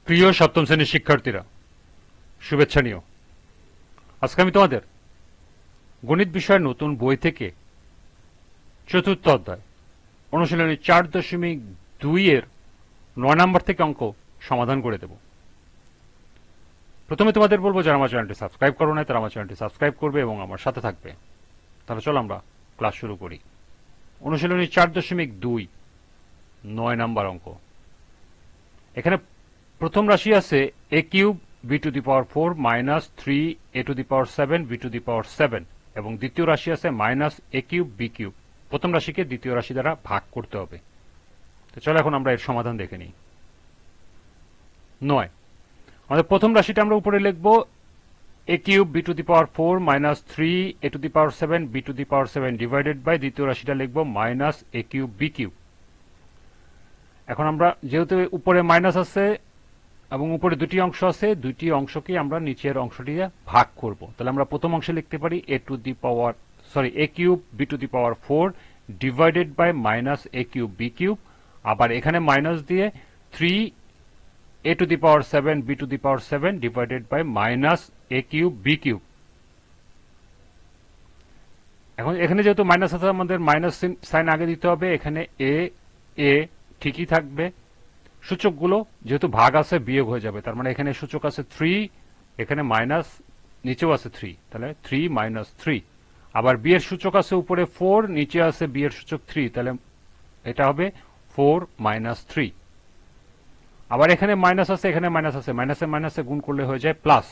প্রিয় সপ্তম শ্রেণীর শিক্ষার্থীরা, শুভেচ্ছা নিও। আজকে আমি তোমাদের গণিত বিষয়ের নতুন বই থেকে চতুর্থ অধ্যায় অনুশীলনী 4.2 এর 9 নম্বর থেকে অঙ্ক সমাধান করে দেব। প্রথমে তোমাদের বলবো, যারা আমার চ্যানেলটি সাবস্ক্রাইব করো না তারা আমার চ্যানেলটি সাবস্ক্রাইব করবে এবং আমার সাথে থাকবে। তাহলে চলো আমরা ক্লাস শুরু করি। অনুশীলনী 4.2 9 নম্বর অঙ্ক। এখানে প্রথম রাশি আছে a cube b to the power 4 minus 3 a to the power 7 b to the power 7 এবং দ্বিতীয় রাশি আছে minus a cube b cube. প্রথম রাশিকে দ্বিতীয় রাশি দ্বারা ভাগ করতে হবে। তো চলো এখন আমরা এর সমাধান দেখে নিই। 9, আমাদের প্রথম রাশিটা আমরা উপরে লিখব a cube b to the power 4 minus 3 a to the power 7 b to the power 7 divided by দ্বিতীয় রাশিটা লিখব minus a cube b cube. এখন আমরা যেহেতু উপরে মাইনাস আছে এবং উপরে দুটি অংশ আছে, দুটি অংশকে আমরা নিচের অংশটি ভাগ করব। তাহলে আমরা প্রথম অংশে লিখতে পারি a cube b to the power 4 divided by minus a cube b cube. আবার এখানে মাইনাস দিয়ে 3 a to the power 7 b to the power 7 divided by minus a cube b cube. এখন এখানে যেহেতু মাইনাস আছে, আমাদের মাইনাস সাইন আগে দিতে হবে। এখানে a ঠিকই থাকবে, সূচকগুলো যেহেতু ভাগ আছে বিয়োগ হয়ে যাবে। তার মানে এখানে সূচক আছে 3, এখানে মাইনাস, নিচেও আছে 3, তাহলে 3 মাইনাস 3। আবার বি এর সূচক আছে উপরে 4, নিচে আছে বি এর সূচক 3, তাহলে এটা হবে 4 মাইনাস 3। আবার এখানে মাইনাস আছে, এখানে মাইনাস আছে, মাইনাসে মাইনাসে গুণ করলে হয়ে যায় প্লাস।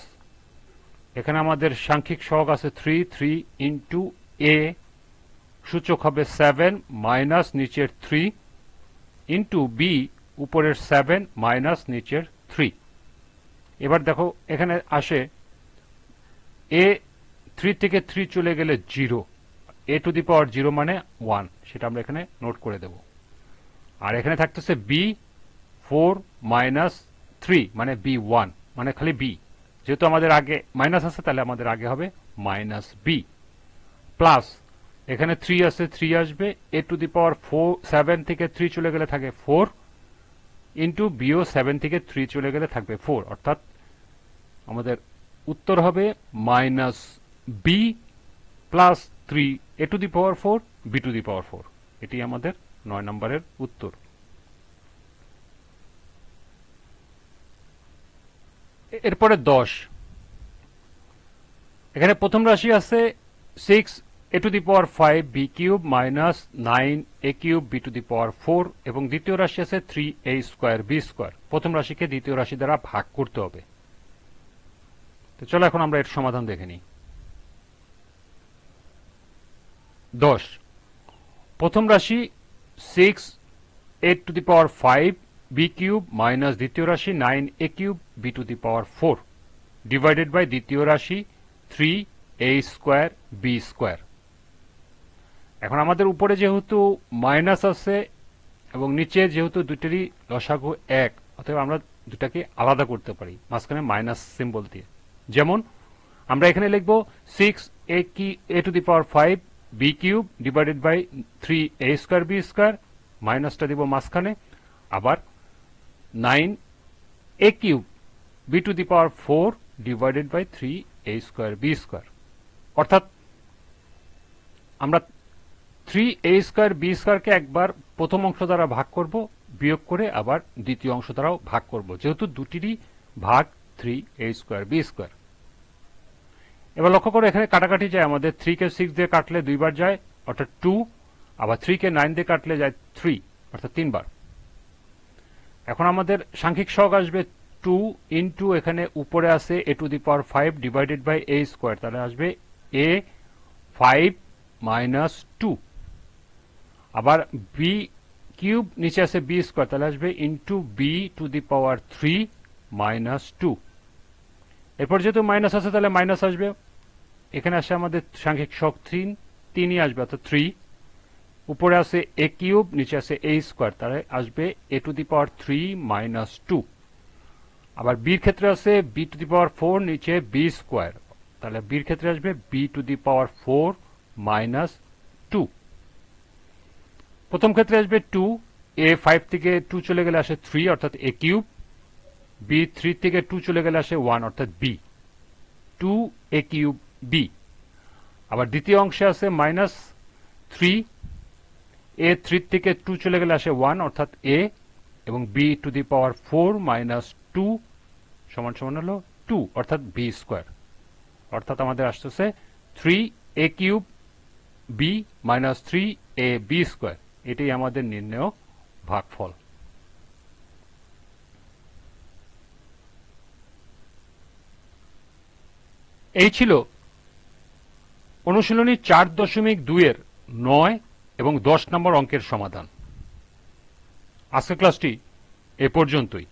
এখানে আমাদের সাংখ্যিক সহগ আছে 3 ইন্টু এ, সূচক হবে 7 মাইনাস নিচের 3 ইন্টু বি, উপরের 7 মাইনাস নিচের 3। এবার দেখো এখানে আসে এ 3 থেকে 3 চলে গেলে 0, এ টু দি পাওয়ার 0 মানে 1, সেটা আমরা এখানে নোট করে দেব। আর এখানে থাকতেছে বি 4 মাইনাস 3 মানে বি 1, মানে খালি বি। যেহেতু আমাদের আগে মাইনাস আছে তাহলে আমাদের আগে হবে মাইনাস বি, প্লাস এখানে 3 আছে, 3 আসবে, এ টু দি পাওয়ার 7 থেকে 3 চলে গেলে থাকে 4 ইন্টু বিও 7 থেকে 3 চলে গেলে থাকবে 4, অর্থাৎ আমাদের উত্তর হবে minus B plus 3 A to the power 4 B to the power 4। এটি আমাদের 9 নম্বরের উত্তর। এরপরে 10, এখানে প্রথম রাশি আছে 6 a to the power 5 b cube minus 9 a cube b to the power 4 এবং দ্বিতীয় রাশি আছে 3 a স্কোয়ার b স্কোয়ার। প্রথম রাশিকে দ্বিতীয় রাশি দ্বারা ভাগ করতে হবে। তো চলো এখন আমরা এর সমাধান দেখে নিই। 10, প্রথম রাশি 6 a to the power 5 b cube minus দ্বিতীয় রাশি 9 a cube b to the power 4 divided by দ্বিতীয় রাশি 3 a স্কোয়ার b স্কোয়ার। এখন আমাদের উপরে যেহেতু মাইনাস আছে এবং নিচে যেহেতু দুটোরই লসাগু 1, অতএব আমরা দুটাকে আলাদা করতে পারি মাঝখানে মাইনাস সিম্বল দিয়ে। যেমন আমরা এখানে লিখব 6 a to the power 5 b cube divided by 3 a square b square, মাইনাসটা দিব মাঝখানে। আবার 9 a cube b to the power 4 divided by 3 a square b square, অর্থাৎ আমরা 3 a স্কোয়ার b স্কোয়ারকে একবার প্রথম অংশ দ্বারা ভাগ করব, বিয়োগ করে আবার দ্বিতীয় অংশ দ্বারাও ভাগ করব, যেহেতু দুটিরই ভাগ 3 a স্কোয়ার b স্কোয়ার। এবার লক্ষ্য করো এখানে কাটাকাটি যায়, আমাদের 3 কে 6 দিয়ে কাটলে 2 বার যায় অর্থাৎ 2, আবার 3 কে 9 দিয়ে কাটলে যায় 3 অর্থাৎ 3 বার। এখন আমাদের সাংখ্যিক সহগ আসবে 2 ইন্টু এখানে উপরে আছে a to the power 5 divided by a square, তাহলে আসবে a 5 মাইনাস 2। আবার বি কিউব নিচে আছে বি স্কোয়ার, তাহলে আসবে into B to the power 3 minus 2। এরপর যেহেতু মাইনাস আছে তাহলে মাইনাস আসবে, এখানে আসে আমাদের সাংখ্যিক সহগ 3ই আসবে অর্থাৎ 3। উপরে আছে এ কিউব, নিচে আছে এ স্কোয়ার, তাহলে আসবে এ টু দি পাওয়ার 3 মাইনাস 2। আবার বির ক্ষেত্রে আছে বি টু দি পাওয়ার 4, নিচে বি স্কোয়ার, তাহলে বির ক্ষেত্রে আসবে B to the power 4 minus 2। প্রথম ক্ষেত্রে আসবে 2, a 5 থেকে 2 চলে গেলে আসে 3 অর্থাৎ a কিউব বি 3 থেকে 2 চলে গেলে আসে 1 অর্থাৎ বি 2a কিউব বি। আবার দ্বিতীয় অংশে আছে মাইনাস 3, এ 3 থেকে 2 চলে গেলে আসে 1 অর্থাৎ এ, এবং B to the power 4 minus 2 সমান সমান হলো 2 অর্থাৎ বি স্কোয়ার। অর্থাৎ আমাদের আসতেছে 3a cube B minus 3a B square. এটাই আমাদের নির্ণেয় ভাগফল। এই ছিল অনুশীলনী 4.2 এর 9 এবং 10 নম্বর অঙ্কের সমাধান। আজকের ক্লাসটি এ পর্যন্তই।